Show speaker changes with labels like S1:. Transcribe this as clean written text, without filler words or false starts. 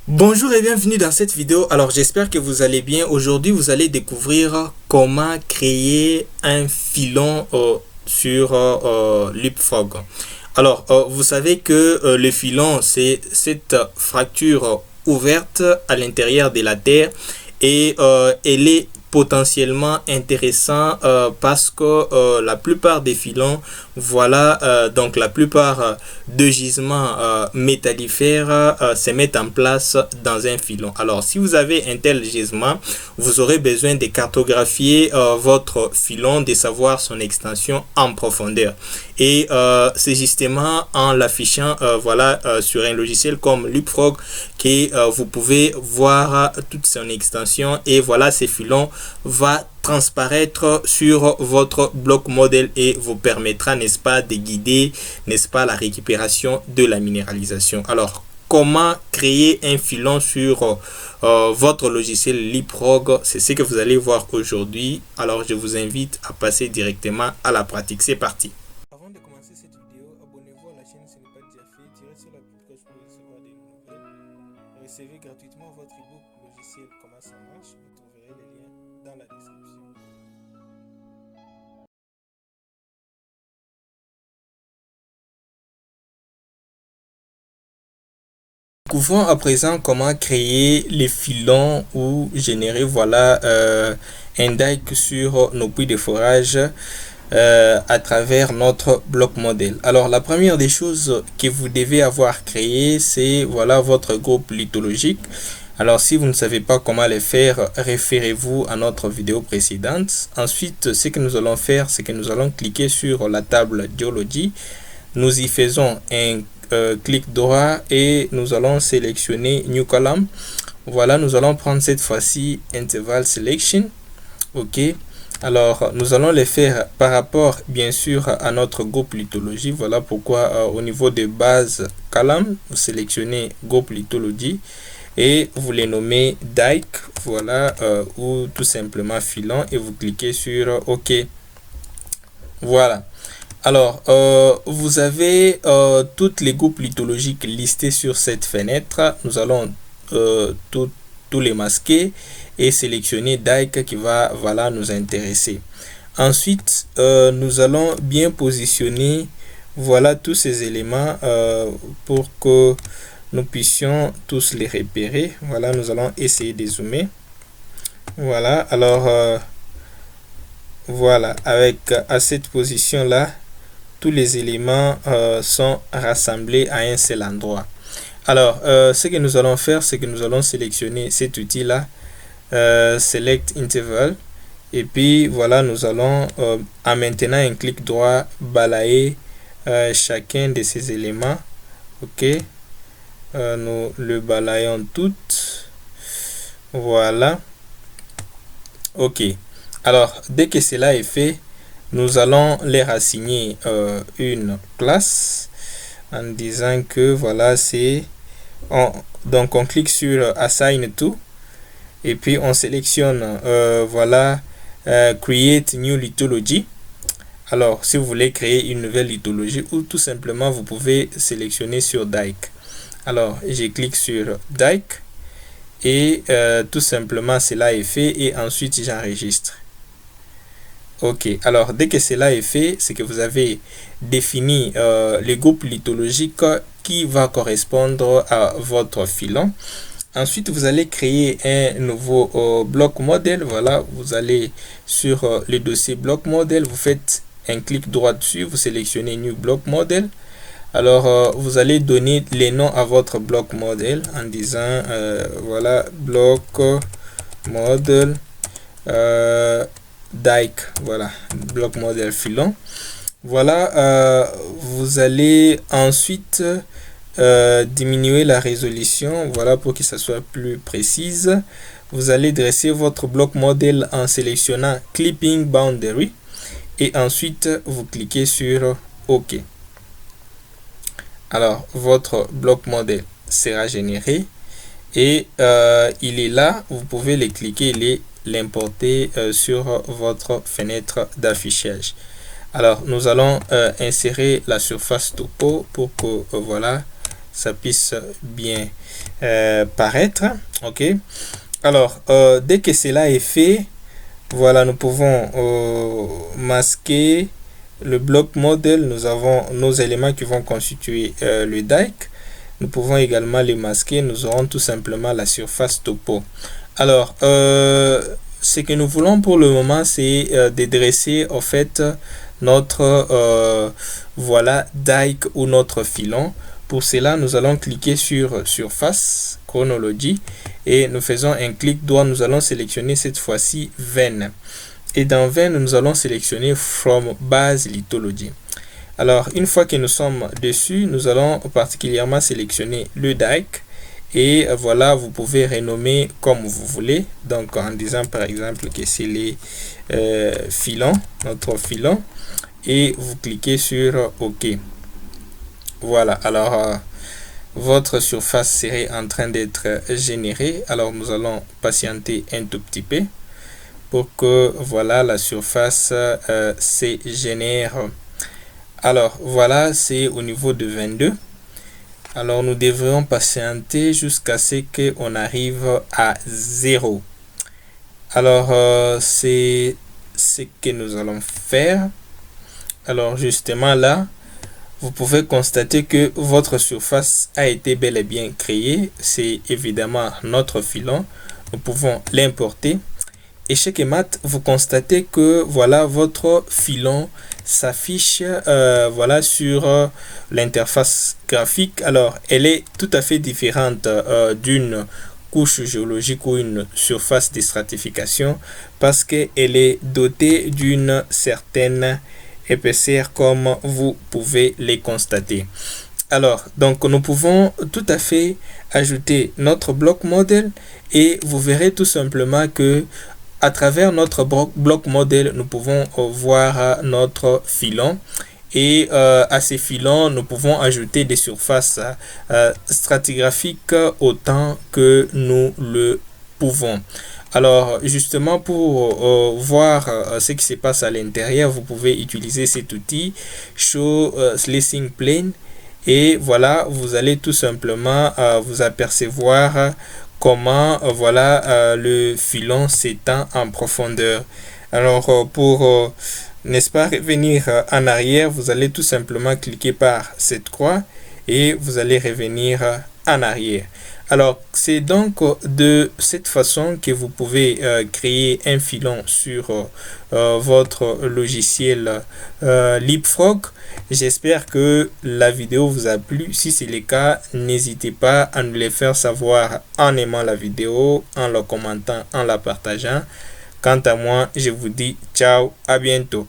S1: Bonjour et bienvenue dans cette vidéo. Alors j'espère que vous allez bien. Aujourd'hui vous allez découvrir comment créer un filon sur Leapfrog. Alors vous savez que le filon c'est cette fracture ouverte à l'intérieur de la Terre et elle est potentiellement intéressant parce que la plupart des filons, voilà, donc la plupart de gisements métallifères se mettent en place dans un filon. Alors si vous avez un tel gisement, vous aurez besoin de cartographier votre filon, de savoir son extension en profondeur. Et c'est justement en l'affichant voilà, sur un logiciel comme Leapfrog que vous pouvez voir toute son extension, et voilà, ces filons va transparaître sur votre bloc modèle et vous permettra, n'est-ce pas, de guider, n'est-ce pas, la récupération de la minéralisation. Alors, comment créer un filon sur votre logiciel Leapfrog, c'est ce que vous allez voir aujourd'hui. Alors, je vous invite à passer directement à la pratique. C'est parti. Avant de commencer cette vidéo, abonnez-vous à la chaîne si ce n'est pas déjà fait. Tirez sur la petite cloche pour recevoir des nouvelles. Recevez gratuitement votre ebook logiciel Comment ça marche. Vous trouverez les liens dans la description. Découvrons à présent comment créer les filons ou générer, voilà, un dike sur nos puits de forage à travers notre bloc modèle. Alors la première des choses que vous devez avoir créé, c'est, voilà, votre groupe lithologique. Alors si vous ne savez pas comment le faire, référez-vous à notre vidéo précédente. Ensuite, ce que nous allons faire, c'est que nous allons cliquer sur la table Geology. Nous y faisons un clic droit et nous allons sélectionner New Column. Voilà, nous allons prendre cette fois-ci Interval Selection. Ok. Alors, nous allons les faire par rapport, bien sûr, à notre groupe lithologie. Voilà pourquoi au niveau de base column, vous sélectionnez groupe lithologie et vous les nommez dike, voilà, ou tout simplement filon, et vous cliquez sur OK. Voilà. Alors, vous avez toutes les groupes lithologiques listés sur cette fenêtre. Nous allons tous les masquer et sélectionner dike qui va, voilà, nous intéresser. Ensuite, nous allons bien positionner, voilà, tous ces éléments pour que nous puissions tous les repérer. Voilà, nous allons essayer de zoomer. Voilà, alors voilà, avec à cette position là, tous les éléments sont rassemblés à un seul endroit. Alors, ce que nous allons faire, c'est que nous allons sélectionner cet outil là, Select Interval, et puis voilà, nous allons en maintenant un clic droit balayer chacun de ces éléments. Ok, nous le balayons toutes. Voilà. Ok, alors dès que cela est fait, nous allons leur assigner une classe en disant que voilà, c'est donc on clique sur Assign to et puis on sélectionne voilà, Create New Lithology. Alors si vous voulez créer une nouvelle lithologie, ou tout simplement vous pouvez sélectionner sur Dike. Alors je clique sur Dike et tout simplement cela est fait, et ensuite j'enregistre. Ok, alors dès que cela est fait, c'est que vous avez défini le groupe lithologique qui va correspondre à votre filon. Ensuite, vous allez créer un nouveau bloc modèle. Voilà, vous allez sur le dossier bloc modèle, vous faites un clic droit dessus, vous sélectionnez New Block Model. Alors, vous allez donner les noms à votre bloc modèle en disant voilà, bloc model dike, voilà, bloc modèle filon. Voilà, vous allez ensuite diminuer la résolution, voilà, pour que ça soit plus précise. Vous allez dresser votre bloc modèle en sélectionnant Clipping Boundary et ensuite vous cliquez sur OK. Alors votre bloc modèle sera généré et il est là. Vous pouvez les cliquer et l'importer sur votre fenêtre d'affichage. Alors nous allons insérer la surface topo pour que voilà, ça puisse bien paraître. Ok. Alors, dès que cela est fait, voilà, nous pouvons masquer le bloc model. Nous avons nos éléments qui vont constituer le dike. Nous pouvons également les masquer. Nous aurons tout simplement la surface topo. Alors, ce que nous voulons pour le moment, c'est de dresser en fait notre voilà dike ou notre filon. Pour cela, nous allons cliquer sur surface chronologie et nous faisons un clic droit. Nous allons sélectionner cette fois-ci veine. Et dans veine, nous allons sélectionner from base lithology. Alors, une fois que nous sommes dessus, nous allons particulièrement sélectionner le dike. Et voilà, vous pouvez renommer comme vous voulez. Donc, en disant par exemple que c'est les filons, notre filon. Et vous cliquez sur OK. Voilà, alors votre surface serait en train d'être générée. Alors, nous allons patienter un tout petit peu pour que voilà la surface se génère. Alors, voilà, c'est au niveau de 22. Alors, nous devrions patienter jusqu'à ce qu'on arrive à 0. Alors, c'est ce que nous allons faire. Alors, justement là, vous pouvez constater que votre surface a été bel et bien créée. C'est évidemment notre filon. Nous pouvons l'importer. Et chez Kemat, vous constatez que voilà votre filon s'affiche voilà sur l'interface graphique. Alors, elle est tout à fait différente d'une couche géologique ou une surface de stratification parce qu'elle est dotée d'une certaine épaisseur comme vous pouvez les constater. Alors, donc nous pouvons tout à fait ajouter notre bloc modèle et vous verrez tout simplement que à travers notre bloc modèle, nous pouvons voir notre filon et à ces filons, nous pouvons ajouter des surfaces stratigraphiques autant que nous le pouvons. Alors, justement, pour voir ce qui se passe à l'intérieur, vous pouvez utiliser cet outil Show Slicing Plane. Et voilà, vous allez tout simplement vous apercevoir comment voilà le filon s'étend en profondeur. Alors, pour n'est-ce pas revenir en arrière, vous allez tout simplement cliquer par cette croix et vous allez revenir en arrière. Alors, c'est donc de cette façon que vous pouvez créer un filon sur votre logiciel Leapfrog. J'espère que la vidéo vous a plu. Si c'est le cas, n'hésitez pas à nous le faire savoir en aimant la vidéo, en la commentant, en la partageant. Quant à moi, je vous dis ciao, à bientôt.